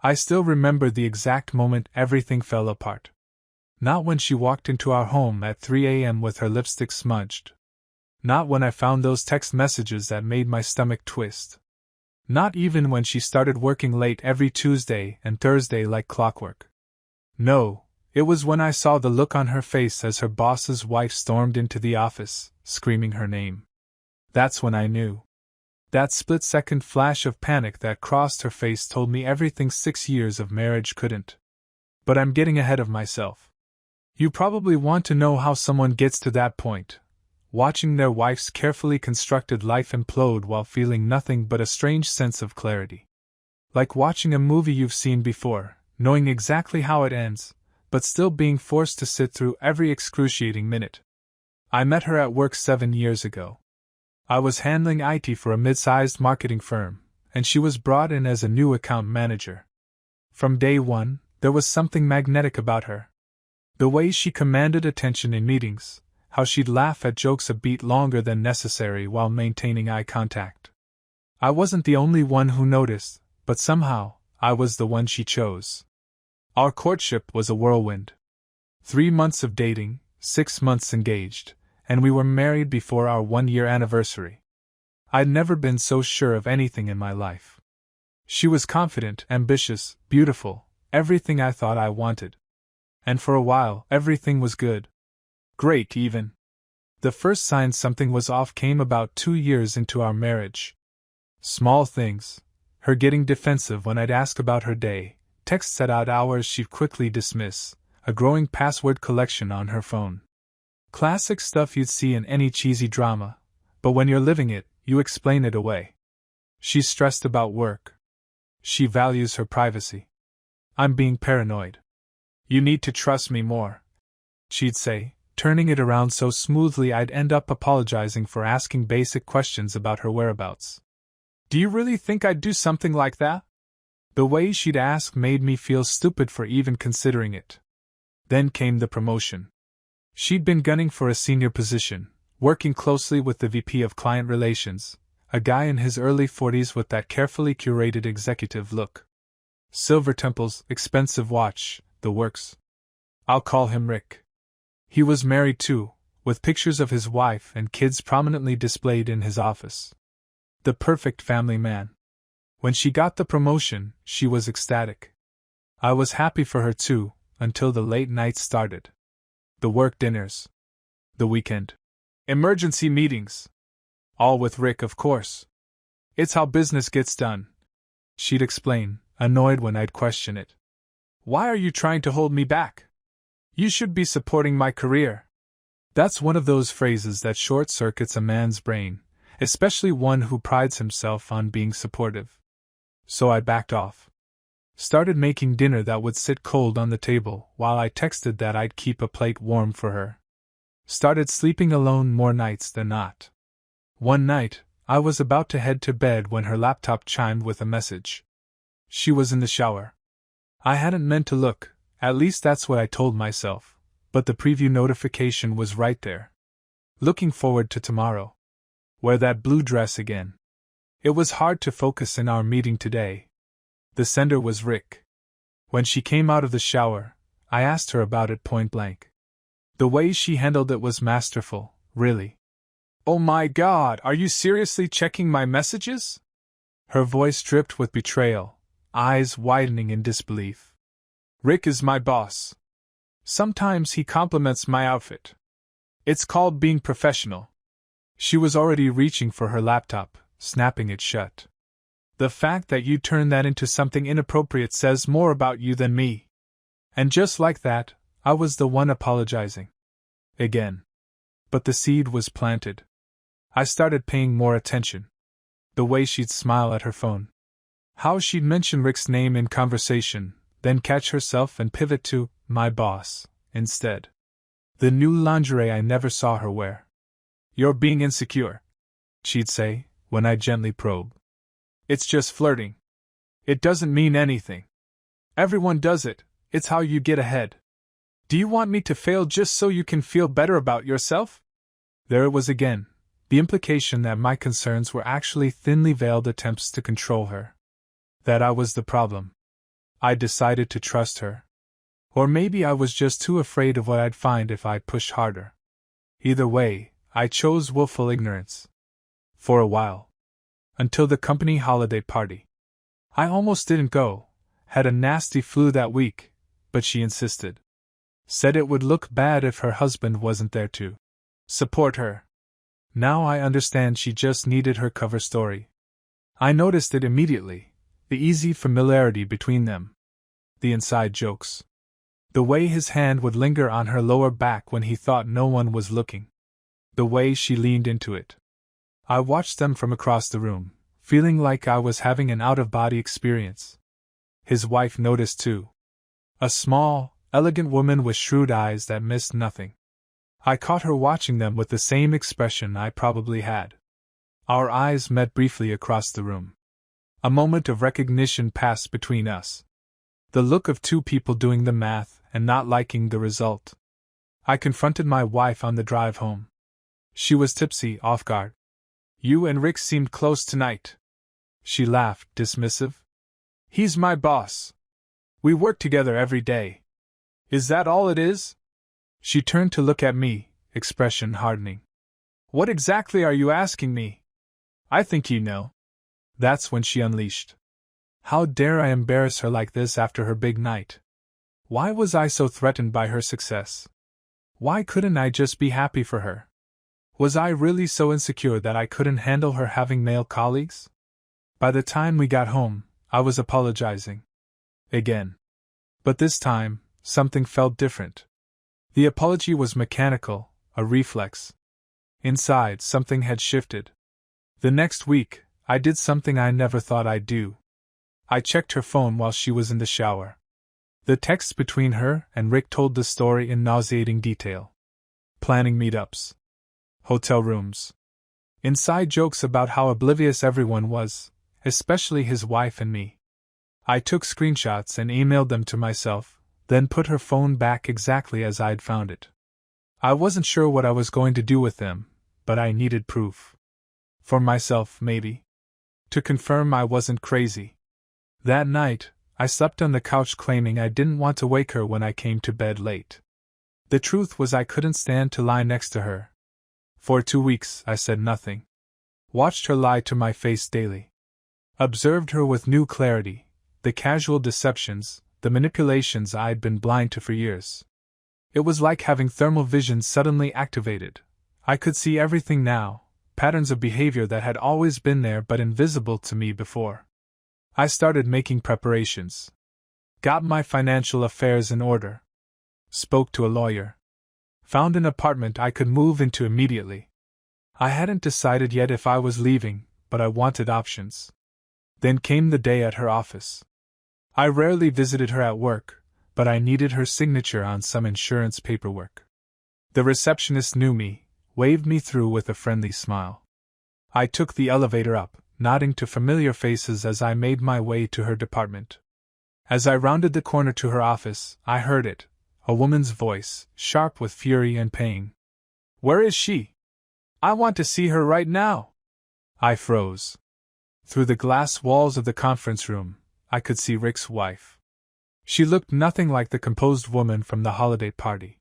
I still remember the exact moment everything fell apart. Not when she walked into our home at 3 a.m. with her lipstick smudged. Not when I found those text messages that made my stomach twist. Not even when she started working late every Tuesday and Thursday like clockwork. No, it was when I saw the look on her face as her boss's wife stormed into the office, screaming her name. That's when I knew. That split-second flash of panic that crossed her face told me everything 6 years of marriage couldn't. But I'm getting ahead of myself. You probably want to know how someone gets to that point. Watching their wife's carefully constructed life implode while feeling nothing but a strange sense of clarity. Like watching a movie you've seen before, knowing exactly how it ends, but still being forced to sit through every excruciating minute. I met her at work 7 years ago. I was handling IT for a mid-sized marketing firm, and she was brought in as a new account manager. From day one, there was something magnetic about her. The way she commanded attention in meetings, how she'd laugh at jokes a beat longer than necessary while maintaining eye contact. I wasn't the only one who noticed, but somehow, I was the one she chose. Our courtship was a whirlwind. 3 months of dating, 6 months engaged, and we were married before our 1-year anniversary. I'd never been so sure of anything in my life. She was confident, ambitious, beautiful, everything I thought I wanted. And for a while, everything was good. Great, even. The first sign something was off came about 2 years into our marriage. Small things. Her getting defensive when I'd ask about her day, texts at odd hours she'd quickly dismiss, a growing password collection on her phone. Classic stuff you'd see in any cheesy drama, but when you're living it, you explain it away. She's stressed about work. She values her privacy. I'm being paranoid. You need to trust me more, she'd say, turning it around so smoothly I'd end up apologizing for asking basic questions about her whereabouts. Do you really think I'd do something like that? The way she'd ask made me feel stupid for even considering it. Then came the promotion. She'd been gunning for a senior position, working closely with the VP of Client Relations, a guy in his early 40s with that carefully curated executive look. Silver temples, expensive watch, the works. I'll call him Rick. He was married too, with pictures of his wife and kids prominently displayed in his office. The perfect family man. When she got the promotion, she was ecstatic. I was happy for her too, until the late nights started. The work dinners. The weekend. Emergency meetings. All with Rick, of course. It's how business gets done, she'd explain, annoyed when I'd question it. Why are you trying to hold me back? You should be supporting my career. That's one of those phrases that short-circuits a man's brain, especially one who prides himself on being supportive. So I backed off. Started making dinner that would sit cold on the table while I texted that I'd keep a plate warm for her. Started sleeping alone more nights than not. One night, I was about to head to bed when her laptop chimed with a message. She was in the shower. I hadn't meant to look, at least that's what I told myself, but the preview notification was right there. Looking forward to tomorrow. Wear that blue dress again. It was hard to focus in our meeting today. The sender was Rick. When she came out of the shower, I asked her about it point blank. The way she handled it was masterful, really. Oh my God, are you seriously checking my messages? Her voice dripped with betrayal, eyes widening in disbelief. Rick is my boss. Sometimes he compliments my outfit. It's called being professional. She was already reaching for her laptop, snapping it shut. The fact that you turn that into something inappropriate says more about you than me. And just like that, I was the one apologizing. Again. But the seed was planted. I started paying more attention. The way she'd smile at her phone. How she'd mention Rick's name in conversation, then catch herself and pivot to my boss instead. The new lingerie I never saw her wear. You're being insecure, she'd say, when I gently probe. It's just flirting. It doesn't mean anything. Everyone does it, it's how you get ahead. Do you want me to fail just so you can feel better about yourself? There it was again, the implication that my concerns were actually thinly veiled attempts to control her. That I was the problem. I decided to trust her. Or maybe I was just too afraid of what I'd find if I pushed harder. Either way, I chose willful ignorance. For a while. Until the company holiday party. I almost didn't go, had a nasty flu that week, but she insisted. Said it would look bad if her husband wasn't there to support her. Now I understand she just needed her cover story. I noticed it immediately, the easy familiarity between them. The inside jokes. The way his hand would linger on her lower back when he thought no one was looking. The way she leaned into it. I watched them from across the room, feeling like I was having an out-of-body experience. His wife noticed too. A small, elegant woman with shrewd eyes that missed nothing. I caught her watching them with the same expression I probably had. Our eyes met briefly across the room. A moment of recognition passed between us. The look of two people doing the math and not liking the result. I confronted my wife on the drive home. She was tipsy, off guard. You and Rick seemed close tonight. She laughed, dismissive. He's my boss. We work together every day. Is that all it is? She turned to look at me, expression hardening. What exactly are you asking me? I think you know. That's when she unleashed. How dare I embarrass her like this after her big night? Why was I so threatened by her success? Why couldn't I just be happy for her? Was I really so insecure that I couldn't handle her having male colleagues? By the time we got home, I was apologizing. Again. But this time, something felt different. The apology was mechanical, a reflex. Inside, something had shifted. The next week, I did something I never thought I'd do. I checked her phone while she was in the shower. The texts between her and Rick told the story in nauseating detail. Planning meetups. Hotel rooms. Inside jokes about how oblivious everyone was, especially his wife and me. I took screenshots and emailed them to myself, then put her phone back exactly as I'd found it. I wasn't sure what I was going to do with them, but I needed proof. For myself, maybe. To confirm I wasn't crazy. That night, I slept on the couch claiming I didn't want to wake her when I came to bed late. The truth was I couldn't stand to lie next to her. For 2 weeks, I said nothing. Watched her lie to my face daily. Observed her with new clarity, the casual deceptions, the manipulations I'd been blind to for years. It was like having thermal vision suddenly activated. I could see everything now, patterns of behavior that had always been there but invisible to me before. I started making preparations. Got my financial affairs in order. Spoke to a lawyer. Found an apartment I could move into immediately. I hadn't decided yet if I was leaving, but I wanted options. Then came the day at her office. I rarely visited her at work, but I needed her signature on some insurance paperwork. The receptionist knew me, waved me through with a friendly smile. I took the elevator up, nodding to familiar faces as I made my way to her department. As I rounded the corner to her office, I heard it. A woman's voice, sharp with fury and pain. Where is she? I want to see her right now. I froze. Through the glass walls of the conference room, I could see Rick's wife. She looked nothing like the composed woman from the holiday party.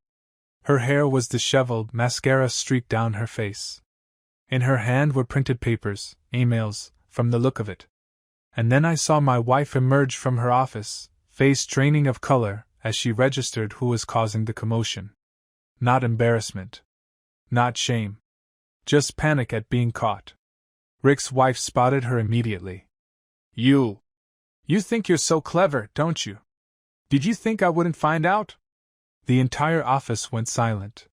Her hair was disheveled, mascara streaked down her face. In her hand were printed papers, emails, from the look of it. And then I saw my wife emerge from her office, face draining of color, as she registered who was causing the commotion. Not embarrassment. Not shame. Just panic at being caught. Rick's wife spotted her immediately. You think you're so clever, don't you? Did you think I wouldn't find out? The entire office went silent.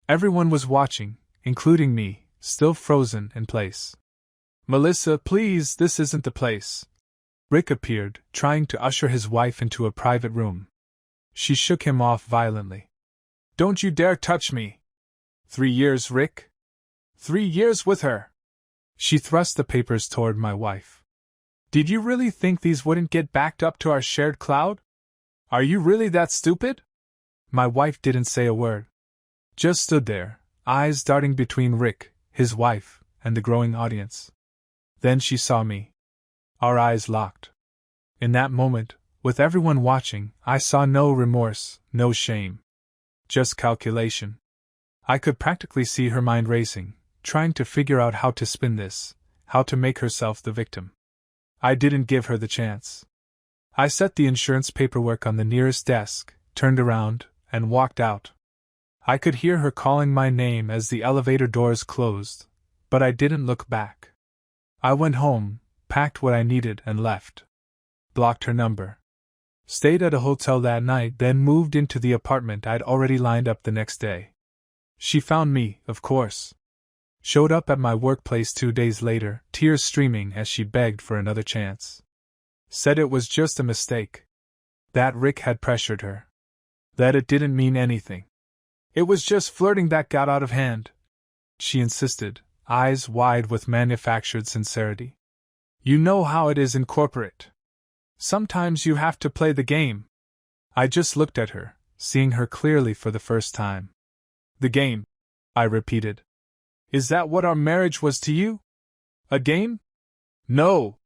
Everyone was watching, including me, still frozen in place. Melissa, please, this isn't the place. Rick appeared, trying to usher his wife into a private room. She shook him off violently. Don't you dare touch me! 3 years, Rick? 3 years with her! She thrust the papers toward my wife. Did you really think these wouldn't get backed up to our shared cloud? Are you really that stupid? My wife didn't say a word. Just stood there, eyes darting between Rick, his wife, and the growing audience. Then she saw me. Our eyes locked. In that moment, With everyone watching, I saw no remorse, no shame. Just calculation. I could practically see her mind racing, trying to figure out how to spin this, how to make herself the victim. I didn't give her the chance. I set the insurance paperwork on the nearest desk, turned around, and walked out. I could hear her calling my name as the elevator doors closed, but I didn't look back. I went home, packed what I needed, and left. Blocked her number. Stayed at a hotel that night, then moved into the apartment I'd already lined up the next day. She found me, of course. Showed up at my workplace 2 days later, tears streaming as she begged for another chance. Said it was just a mistake. That Rick had pressured her. That it didn't mean anything. It was just flirting that got out of hand. She insisted, eyes wide with manufactured sincerity. You know how it is in corporate. Sometimes you have to play the game. I just looked at her, seeing her clearly for the first time. The game, I repeated. Is that what our marriage was to you? A game? No.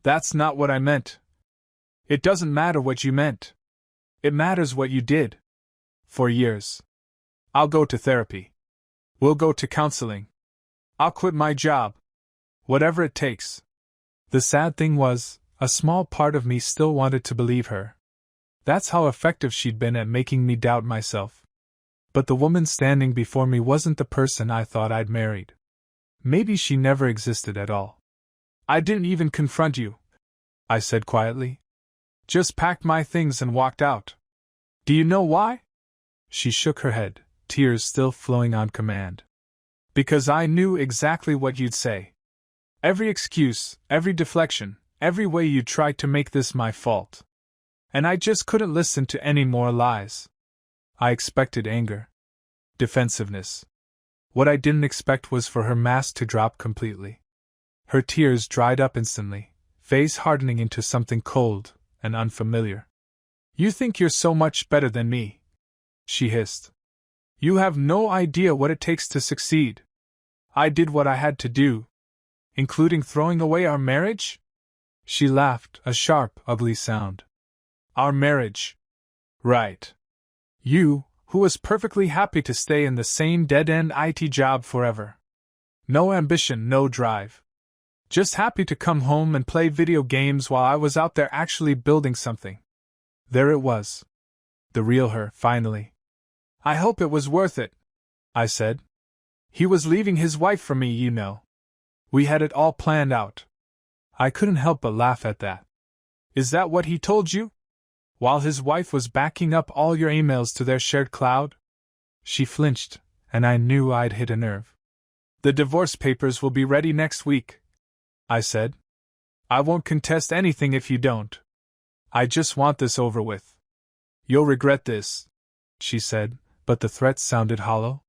That's not what I meant. It doesn't matter what you meant. It matters what you did. For years. I'll go to therapy. We'll go to counseling. I'll quit my job. Whatever it takes. The sad thing was, a small part of me still wanted to believe her. That's how effective she'd been at making me doubt myself. But the woman standing before me wasn't the person I thought I'd married. Maybe she never existed at all. I didn't even confront you, I said quietly. Just packed my things and walked out. Do you know why? She shook her head, tears still flowing on command. Because I knew exactly what you'd say. Every excuse, every deflection, every way you tried to make this my fault. And I just couldn't listen to any more lies. I expected anger. Defensiveness. What I didn't expect was for her mask to drop completely. Her tears dried up instantly, face hardening into something cold and unfamiliar. You think you're so much better than me, she hissed. You have no idea what it takes to succeed. I did what I had to do. Including throwing away our marriage? She laughed, a sharp, ugly sound. Our marriage. Right. You, who was perfectly happy to stay in the same dead-end IT job forever. No ambition, no drive. Just happy to come home and play video games while I was out there actually building something. There it was. The real her, finally. I hope it was worth it, I said. He was leaving his wife for me, you know. We had it all planned out. I couldn't help but laugh at that. Is that what he told you? While his wife was backing up all your emails to their shared cloud? She flinched, and I knew I'd hit a nerve. The divorce papers will be ready next week, I said. I won't contest anything if you don't. I just want this over with. You'll regret this, she said, but the threat sounded hollow.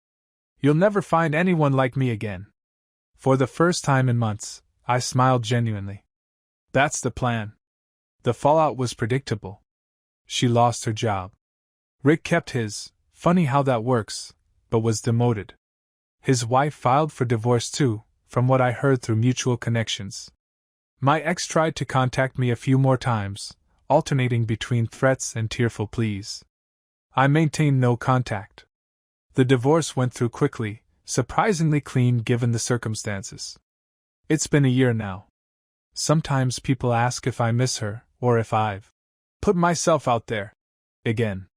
You'll never find anyone like me again. For the first time in months, I smiled genuinely. That's the plan. The fallout was predictable. She lost her job. Rick kept his, funny how that works, but was demoted. His wife filed for divorce too, from what I heard through mutual connections. My ex tried to contact me a few more times, alternating between threats and tearful pleas. I maintained no contact. The divorce went through quickly, surprisingly clean given the circumstances. It's been a year now. Sometimes people ask if I miss her, or if I've put myself out there again.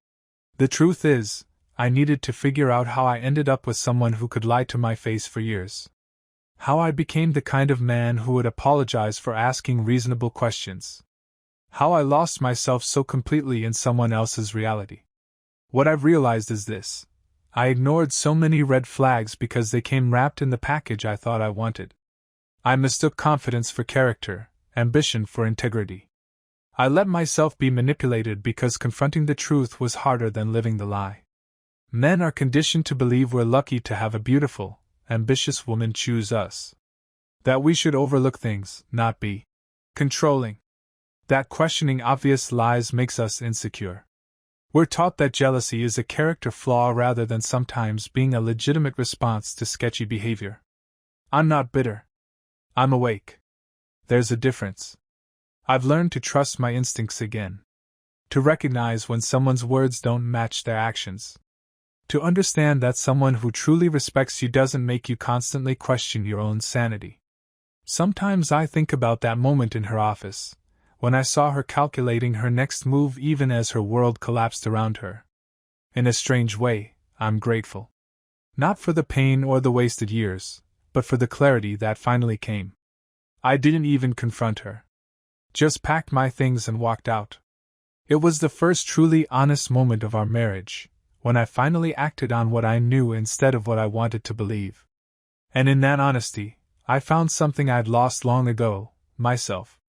The truth is, I needed to figure out how I ended up with someone who could lie to my face for years. How I became the kind of man who would apologize for asking reasonable questions. How I lost myself so completely in someone else's reality. What I've realized is this. I ignored so many red flags because they came wrapped in the package I thought I wanted. I mistook confidence for character, ambition for integrity. I let myself be manipulated because confronting the truth was harder than living the lie. Men are conditioned to believe we're lucky to have a beautiful, ambitious woman choose us. That we should overlook things, not be controlling. That questioning obvious lies makes us insecure. We're taught that jealousy is a character flaw rather than sometimes being a legitimate response to sketchy behavior. I'm not bitter. I'm awake. There's a difference. I've learned to trust my instincts again. To recognize when someone's words don't match their actions. To understand that someone who truly respects you doesn't make you constantly question your own sanity. Sometimes I think about that moment in her office, when I saw her calculating her next move even as her world collapsed around her. In a strange way, I'm grateful. Not for the pain or the wasted years, but for the clarity that finally came. I didn't even confront her. Just packed my things and walked out. It was the first truly honest moment of our marriage, when I finally acted on what I knew instead of what I wanted to believe. And in that honesty, I found something I'd lost long ago, myself.